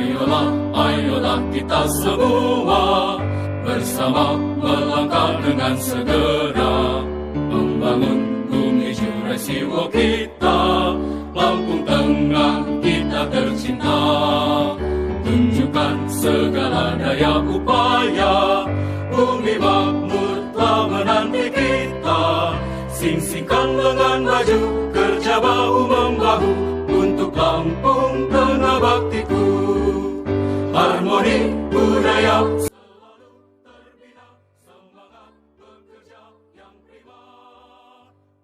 Ayolah, ayolah kita semua bersama melangkah dengan segera membangun bumi Jurasiwo kita, Lampung Tengah kita tercinta. Tunjukkan segala daya upaya, bumi makmur telah menanti kita. Sing-singkan lengan maju, kerja bahu-membahu untuk Lampung Tengah baktiku. Harmoni budaya selalu terbina, semangat bekerja yang prima.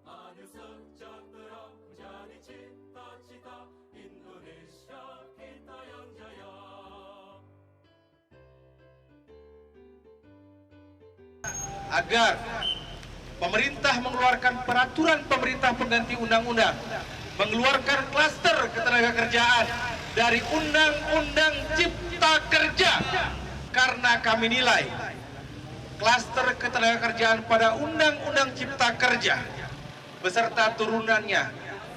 Adil sejahtera menjadi cita-cita, Indonesia kita yang jaya. Agar pemerintah mengeluarkan peraturan pemerintah pengganti undang-undang, mengeluarkan klaster ketenagakerjaan dari Undang-Undang Cipta Kerja, karena kami nilai klaster ketenagakerjaan pada Undang-Undang Cipta Kerja beserta turunannya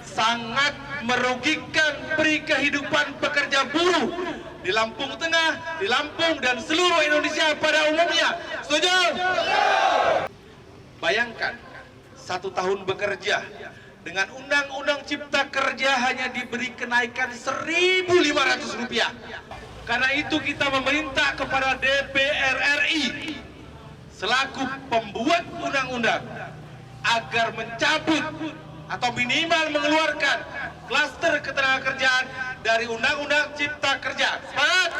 sangat merugikan peri kehidupan pekerja buruh di Lampung Tengah, di Lampung dan seluruh Indonesia pada umumnya. Setuju? Bayangkan 1 tahun bekerja dengan Undang-Undang Cipta Kerja hanya diberi kenaikan Rp1.500. Karena itu kita meminta kepada DPR RI selaku pembuat undang-undang agar mencabut atau minimal mengeluarkan klaster ketenagakerjaan dari Undang-Undang Cipta Kerja. Semangat!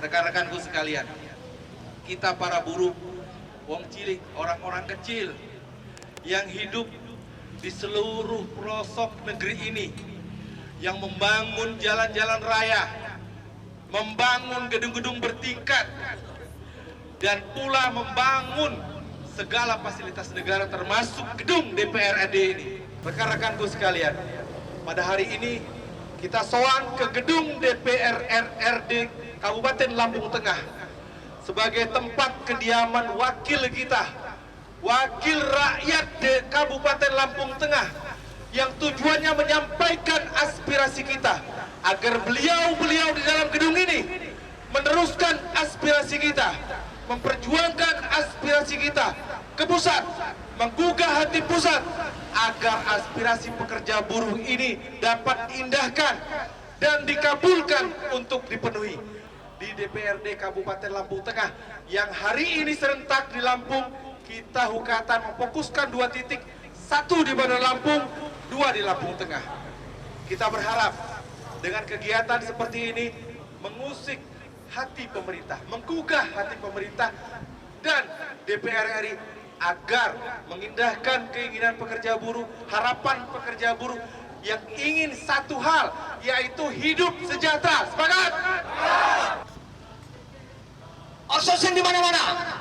Rekan-rekanku sekalian, kita para buruh, wong cilik, orang-orang kecil yang hidup di seluruh pelosok negeri ini, yang membangun jalan-jalan raya, membangun gedung-gedung bertingkat, dan pula membangun segala fasilitas negara termasuk gedung DPR RI ini. Rekan-rekanku sekalian, pada hari ini kita sowan ke gedung DPR RRD Kabupaten Lampung Tengah sebagai tempat kediaman wakil kita, wakil rakyat di Kabupaten Lampung Tengah, yang tujuannya menyampaikan aspirasi kita agar beliau-beliau di dalam gedung ini meneruskan aspirasi kita, memperjuangkan aspirasi kita ke pusat, menggugah hati pusat agar aspirasi pekerja buruh ini dapat diindahkan dan dikabulkan untuk dipenuhi di DPRD Kabupaten Lampung Tengah yang hari ini serentak di Lampung. Kita hukatan memfokuskan 2 titik, 1 di Bandar Lampung, 2 di Lampung Tengah. Kita berharap dengan kegiatan seperti ini mengusik hati pemerintah, menggugah hati pemerintah dan DPR RI agar mengindahkan keinginan pekerja buruh, harapan pekerja buruh yang ingin satu hal, yaitu hidup sejahtera. Sepakat? Outsourcing di mana-mana.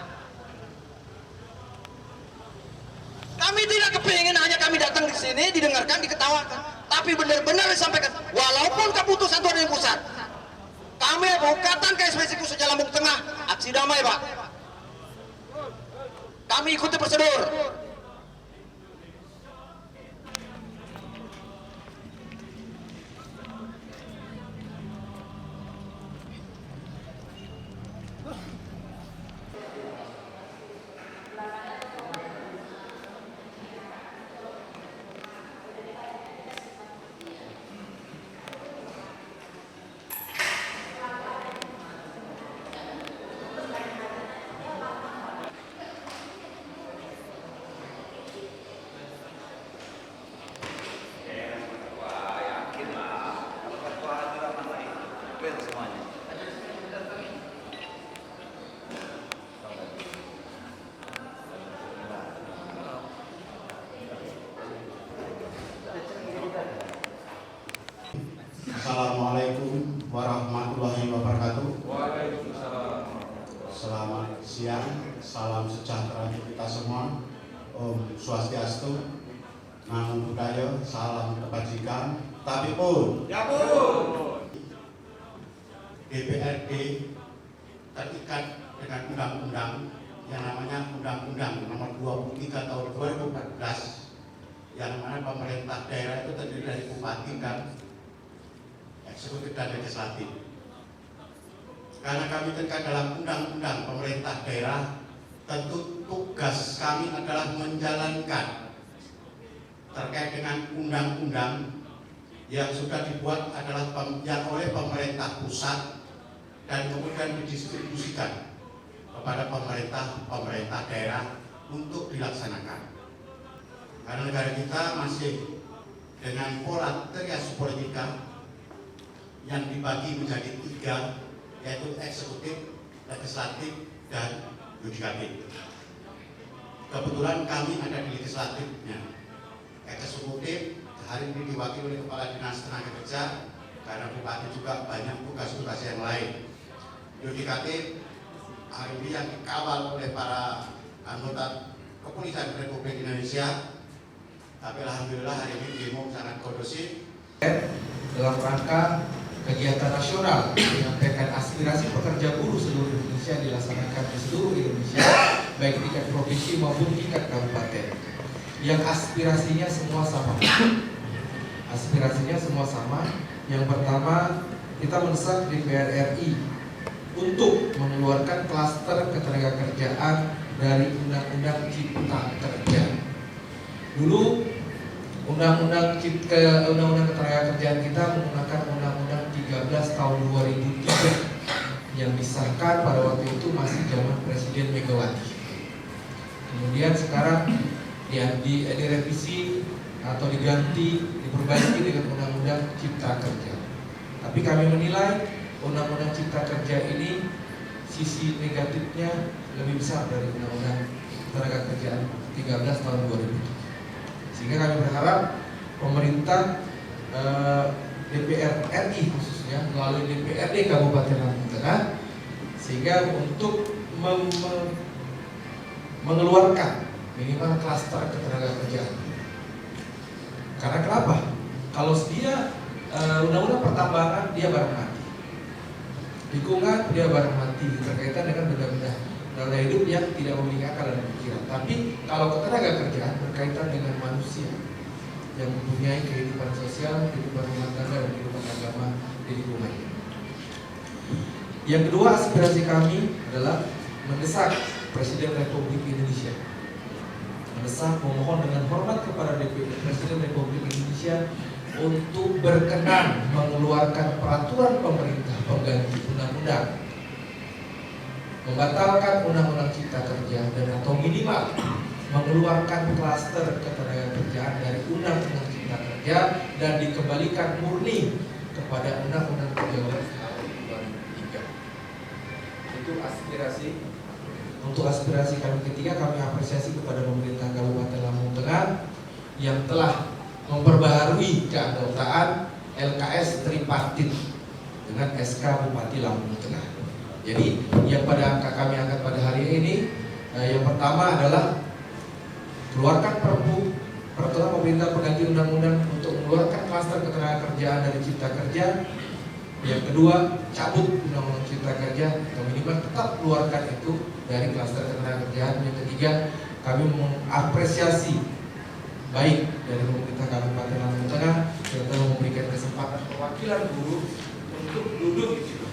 Kami tidak kepingin hanya kami datang di sini didengarkan, diketawakan, tapi benar-benar disampaikan. Walaupun keputusan itu ada di pusat, kami hukatan KSPC khususnya Lampung Tengah aksi damai, Pak. Kami ikuti prosedur. Assalamualaikum warahmatullahi wabarakatuh. Waalaikumsalam. Selamat siang, salam sejahtera untuk kita semua. Om Swastiastu, Namo Buddhaya, salam kebajikan. Tapi pun, Ya pun, DPRD terikat dengan undang-undang yang namanya Undang-Undang Nomor 23 Tahun 2014, yang mana pemerintah daerah itu terdiri dari bupati dan eksekutif dan legislatif. Karena kami terikat dalam undang-undang pemerintah daerah, tentu tugas kami adalah menjalankan terkait dengan undang-undang yang sudah dibuat adalah yang oleh pemerintah pusat dan kemudian didistribusikan kepada pemerintah daerah untuk dilaksanakan. Karena negara kita masih dengan pola trias politika yang dibagi menjadi 3, yaitu eksekutif, legislatif, dan yudikatif. Kebetulan kami ada di legislatifnya. Eksekutif hari ini diwakili oleh Kepala Dinas Tenaga Kerja, karena Bupati juga banyak tugas-tugas yang lain. Yudikatif hari ini yang dikawal oleh para anggota Kepolisian Republik Indonesia. Tapi alhamdulillah hari ini demo sangat kondusif. Dalam rangka kegiatan nasional menyampaikan aspirasi pekerja buruh seluruh Indonesia dilaksanakan di seluruh Indonesia, baik tingkat provinsi maupun tingkat kabupaten. Yang aspirasinya semua sama. Aspirasinya semua sama. Yang pertama, kita mendesak DPR RI untuk mengeluarkan klaster ketenagakerjaan dari Undang-Undang Cipta Kerja. Dulu Undang-Undang Ketenagakerjaan kita menggunakan Undang-Undang 13 tahun 2003 yang disahkan pada waktu itu masih zaman Presiden Megawati. Kemudian sekarang direvisi atau diganti, diperbaiki dengan Undang-Undang Cipta Kerja. Tapi kami menilai Undang-Undang Cipta Kerja ini sisi negatifnya lebih besar dari Undang-Undang Ketenagakerjaan 13 tahun 2003. Sehingga kami berharap pemerintah DPR RI khususnya melalui DPRD Kabupaten Lampung Tengah sehingga untuk mengeluarkan minimal klaster ketenagakerjaan. Karena kenapa? Kalau dia undang-undang pertambangan dia barang mati, lingkungan dia barang mati berkaitan dengan benda-benda hidup yang tidak memiliki akal dan pikiran. Tapi kalau ketenagakerjaan berkaitan dengan manusia yang mempunyai kehidupan sosial, kehidupan rumah tangga dan kehidupan agama di lingkungannya. Yang kedua, aspirasi kami adalah mendesak Presiden Republik Indonesia, mendesak memohon dengan hormat kepada Presiden Republik Indonesia untuk berkenan mengeluarkan peraturan pemerintah pengganti undang-undang, membatalkan Undang-Undang Cipta Kerja dan atau minimal mengeluarkan klaster ketenagakerjaan dari Undang-Undang Cipta Kerja dan dikembalikan murni kepada Undang-Undang 13 tahun 2003. Itu aspirasi. Untuk aspirasi kami ketiga, kami apresiasi kepada pemerintah Kabupaten Lampung Tengah yang telah memperbaharui keanggotaan LKS tripartit dengan SK Bupati Lampung Tengah. Jadi yang kami angkat pada hari ini, yang pertama adalah keluarkan peraturan pemerintah pengganti undang-undang untuk mengeluarkan klaster ketenagakerjaan dari Cipta Kerja. Yang kedua, cabut Undang-Undang Cipta Kerja atau minimal tetap keluarkan itu dari klaster ketenagakerjaan. Yang ketiga, kami mengapresiasi baik dari pemerintah Kabupaten Lampung Tengah yang telah memberikan kesempatan perwakilan buruh untuk duduk di situ.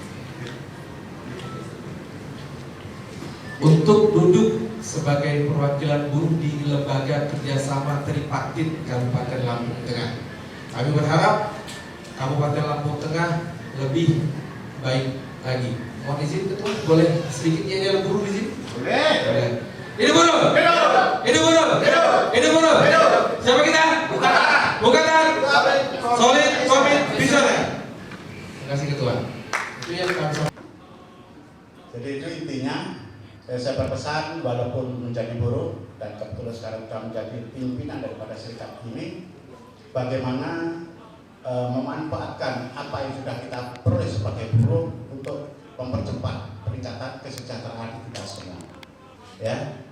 Untuk duduk sebagai perwakilan buruh di lembaga kerjasama tripartit Kabupaten Lampung Tengah. Kami berharap Kabupaten Lampung Tengah lebih baik lagi. Mohon izin ketua, boleh sedikit nyanyi buruh di sini? Boleh. Hidup buruh! Hidup buruh! Hidup buruh! Siapa kita? Bukan. Solid, komit, visioner. Terima kasih ketua. Itu yang kami sampaikan. Jadi itu intinya. Saya berpesan walaupun menjadi buruh dan kebetulan sekarang sudah menjadi pimpinan daripada serikat ini, bagaimana memanfaatkan apa yang sudah kita peroleh sebagai buruh untuk mempercepat peningkatan kesejahteraan kita semua. Ya,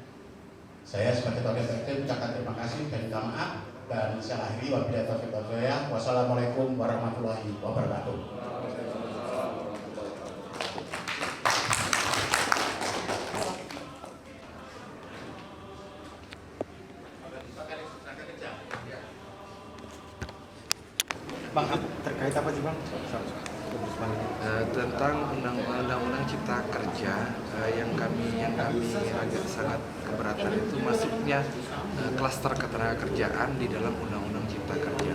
saya sebagai ketua DPRD ucapkan terima kasih dan minta maaf dan saya akhiri wabillahi taufiq wal hidayah. Wassalamualaikum warahmatullahi wabarakatuh. Bang, terkait Terkait apa sih Bang? Tentang undang-undang Cipta Kerja yang kami agak sangat keberatan itu masuknya klaster ketenagakerjaan di dalam undang-undang Cipta Kerja.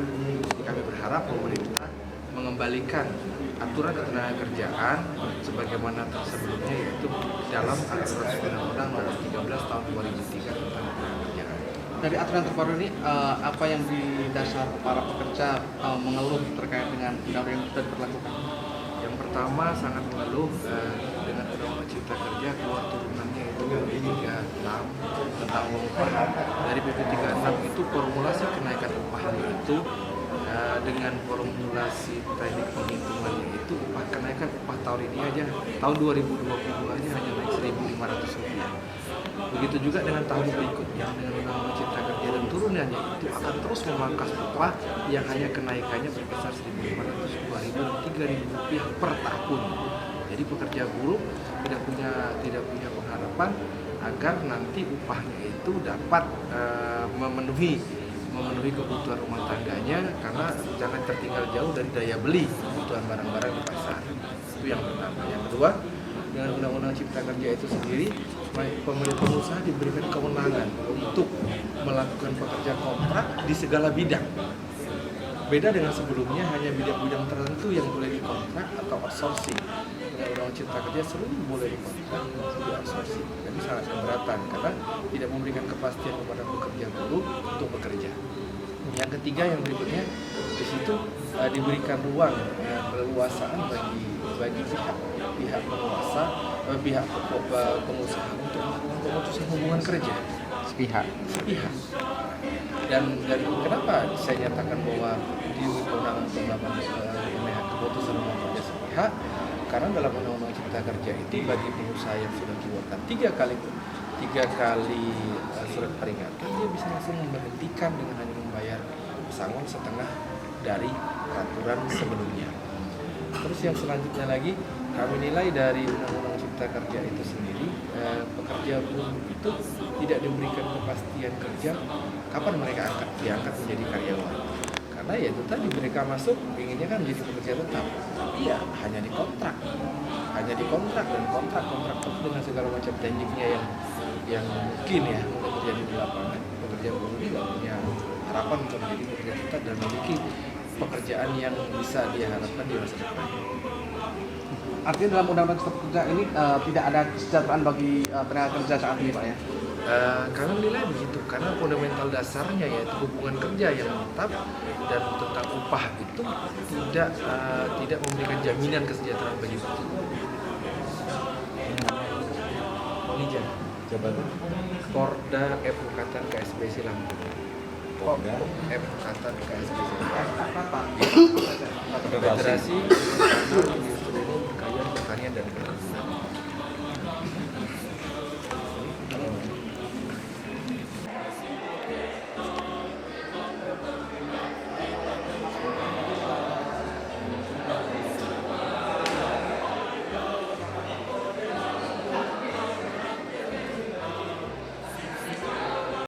Jadi kami berharap pemerintah mengembalikan aturan ketenagakerjaan sebagaimana sebelumnya, yaitu dalam aturan undang-undang nomor 13 tahun 2003 tentang ketenagakerjaan. Dari aturan terbaru ini, apa yang didasar para pekerja mengeluh terkait dengan undang-undang yang sudah diberlakukan? Yang pertama sangat mengeluh dengan undang-undang Cipta Kerja keluar turunannya itu PP 36 tentang upah. Dari PP 36 itu formulasi kenaikan upahnya itu dengan formulasi teknik penghitungannya itu kenaikan upah tahun ini aja, tahun 2022 aja hanya naik Rp1.500. Begitu juga dengan tahun berikutnya dengan undang-undang Cipta Kerja dan turunannya itu akan terus memangkas upah yang hanya kenaikannya berkisar Rp1.500, Rp2.000, Rp3.000 per tahun. Jadi pekerja buruh tidak punya pengharapan agar nanti upahnya itu dapat memenuhi kebutuhan rumah tangganya, karena jangan tertinggal jauh dari daya beli kebutuhan barang-barang di pasar. Itu yang pertama. Yang kedua, dengan undang-undang Cipta Kerja itu sendiri, pengusaha diberikan kewenangan untuk melakukan pekerja kontrak di segala bidang. Beda dengan sebelumnya, hanya bidang-bidang tertentu yang boleh dikontrak atau outsourcing. Dengan undang-undang Cipta Kerja seluruh boleh dikontrak maupun di outsourcing. Jadi sangat keberatan karena tidak memberikan kepastian kepada pekerja buruh untuk bekerja. Yang ketiga, yang berikutnya, di situ diberikan ruang keleluasaan bagi pihak pengusaha untuk melakukan pemutusan hubungan kerja sepihak. Dan kenapa saya nyatakan bahwa di undang-undang keputusan hubungan kerja sepihak? Karena dalam undang-undang Cipta Kerja itu bagi pengusaha yang sudah keluarkan tiga kali surat peringatan, dia bisa langsung memberhentikan dengan hanya membayar pesangon setengah dari peraturan sebelumnya. Terus yang selanjutnya lagi, kami nilai dari undang-undang Cipta Kerja itu sendiri, pekerja buruh itu tidak diberikan kepastian kerja kapan mereka diangkat menjadi karyawan. Karena ya itu tadi, mereka masuk inginnya kan menjadi pekerja tetap, tapi ya hanya dikontrak dan kontrak terus dengan segala macam tekniknya yang mungkin ya untuk terjadi di lapangan. Pekerja buruh ini nggak punya harapan untuk menjadi pekerja tetap dan memiliki pekerjaan yang bisa dia harapkan di masa depan. Artinya dalam undang-undang Cipta Kerja ini tidak ada kesejahteraan bagi tenaga kerja saat ini, Pak ya? Kami menilai begitu, karena fundamental dasarnya yaitu hubungan kerja yang tetap dan tentang upah itu tidak memberikan jaminan kesejahteraan bagi pekerja. Nija, Jabatan Porda Advokatan KSBC Lampung. Porda Advokatan KSBC Lampung. Federasi Industri Pertanian dan Perkebunan.